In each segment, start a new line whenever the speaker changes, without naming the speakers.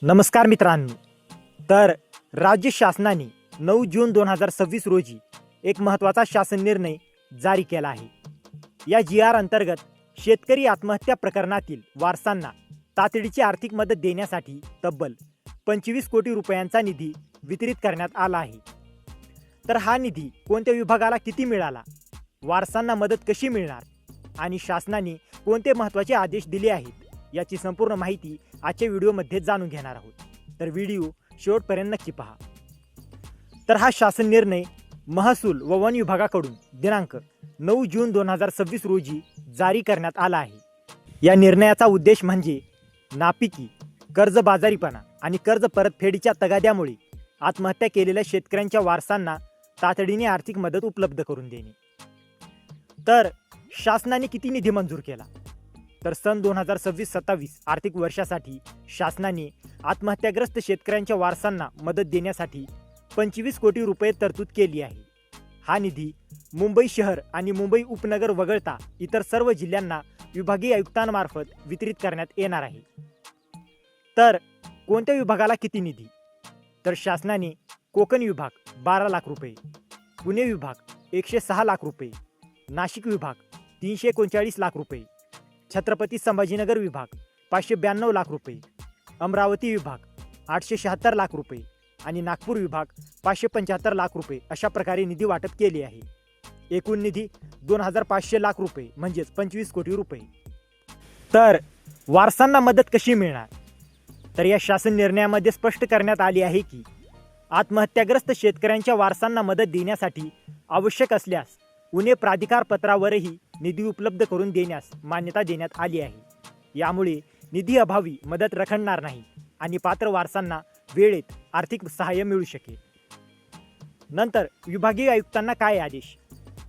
नमस्कार मित्रांनो. तर राज्य शासनाने 9 जून 2026 रोजी एक महत्त्वाचा शासन निर्णय जारी केला आहे. या जी.आर. अंतर्गत शेतकरी आत्महत्या प्रकरणातील वारसांना तातडीची आर्थिक मदत देण्यासाठी तब्बल 25 कोटी रुपयांचा निधी वितरित करण्यात आला आहे. तर हा निधी कोणत्या विभागाला किती मिळाला, वारसांना मदत कशी मिळणार आणि शासनाने कोणते महत्त्वाचे आदेश दिले आहेत याची संपूर्ण माहिती आजच्या व्हिडिओमध्ये जाणून घेणार आहोत. तर व्हिडिओ शेवटपर्यंत नक्की पहा. तर हा शासन निर्णय महसूल व वन विभागाकडून दिनांक 9 जून 2026 रोजी जारी करण्यात आला आहे. या निर्णयाचा उद्देश म्हणजे नापिकी, कर्जबाजारीपणा आणि कर्ज परतफेडीच्या तगाद्यामुळे आत्महत्या केलेल्या शेतकऱ्यांच्या वारसांना तातडीने आर्थिक मदत उपलब्ध करून देणे. तर शासनाने किती निधी मंजूर केला? तर सन 2026-27 आर्थिक वर्षासाठी शासनाने आत्महत्याग्रस्त शेतकऱ्यांच्या वारसांना मदत देण्यासाठी 25 कोटी रुपये तरतूद केली आहे. हा निधी मुंबई शहर आणि मुंबई उपनगर वगळता इतर सर्व जिल्ह्यांना विभागीय आयुक्तांमार्फत वितरित करण्यात येणार आहे. तर कोणत्या विभागाला किती निधी? तर शासनाने कोकण विभाग 12 लाख रुपये, पुणे विभाग 106 लाख रुपये, नाशिक विभाग 339 लाख रुपये, छत्रपती संभाजीनगर विभाग 592 लाख रुपये, अमरावती विभाग 876 लाख रुपये आणि नागपूर विभाग 575 लाख रुपये अशा प्रकारे निधी वाटप केले आहे. एकूण निधी 2500 लाख रुपये म्हणजेच 25 कोटी रुपये. तर वारसांना मदत कशी मिळणार? तर या शासन निर्णयामध्ये स्पष्ट करण्यात आले आहे की आत्महत्याग्रस्त शेतकऱ्यांच्या वारसांना मदत देण्यासाठी आवश्यक असल्यास उणे प्राधिकार पत्रावरही निधी उपलब्ध करून देण्यास मान्यता देण्यात आली आहे. यामुळे निधी अभावी मदत रखडणार नाही आणि पात्र वारसांना वेळेत आर्थिक सहाय्य मिळू शकेल. नंतर विभागीय आयुक्तांना काय आदेश?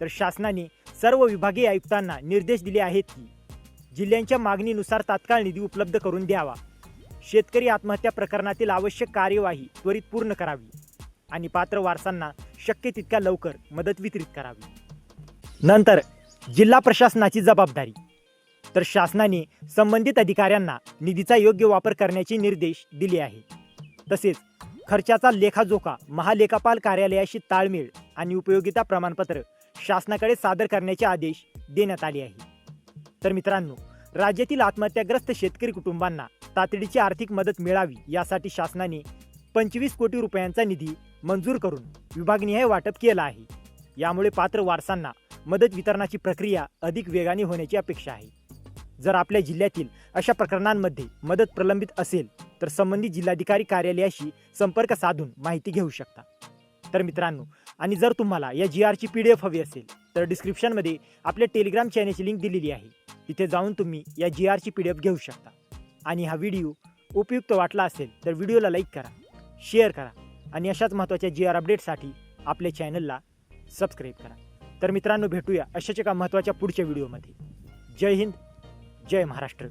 तर शासनाने सर्व विभागीय आयुक्तांना निर्देश दिले आहेत की जिल्ह्यांच्या मागणीनुसार तात्काळ निधी उपलब्ध करून द्यावा, शेतकरी आत्महत्या प्रकरणातील आवश्यक कार्यवाही त्वरित पूर्ण करावी आणि पात्र वारसांना शक्य तितक्या लवकर मदत वितरित करावी. नंतर जिल्हा प्रशासनाची जबाबदारी. तर शासनाने संबंधित अधिकाऱ्यांना निधीचा योग्य वापर करण्याचे निर्देश दिले आहेत. तसेच खर्चाचा लेखाजोखा महालेखापाल कार्यालयाशी ताळमेळ आणि उपयोगिता प्रमाणपत्र शासनाकडे सादर करण्याचे आदेश देण्यात आले आहे. तर मित्रांनो, राज्यातील आत्महत्याग्रस्त शेतकरी कुटुंबांना तातडीची आर्थिक मदत मिळावी यासाठी शासनाने 25 कोटी रुपयांचा निधी मंजूर करून विभागनिहाय वाटप केला आहे. यामुळे पात्र वारसांना मदत वितरणाची प्रक्रिया अधिक वेगाने होण्याची अपेक्षा आहे. जर आपल्या जिल्ह्यातील अशा प्रकरणांमध्ये मदत प्रलंबित असेल तर संबंधित जिल्हाधिकारी कार्यालयाशी संपर्क साधून माहिती घेऊ शकता. तर मित्रांनो, आणि जर तुम्हाला या जी.आरची PDF हवी असेल तर डिस्क्रिप्शनमध्ये आपल्या टेलिग्राम चॅनेलची लिंक दिलेली आहे. तिथे जाऊन तुम्ही या जी.आरची PDF घेऊ शकता. आणि हा व्हिडिओ उपयुक्त वाटला असेल तर व्हिडिओला लाईक करा, शेअर करा आणि अशाच महत्त्वाच्या जी.आर अपडेटसाठी आपल्या चॅनलला सबस्क्राईब करा. तर मित्रांनो, भेटूया अशाच एका महत्त्वाच्या पुढच्या व्हिडिओमध्ये. जय हिंद, जय महाराष्ट्र.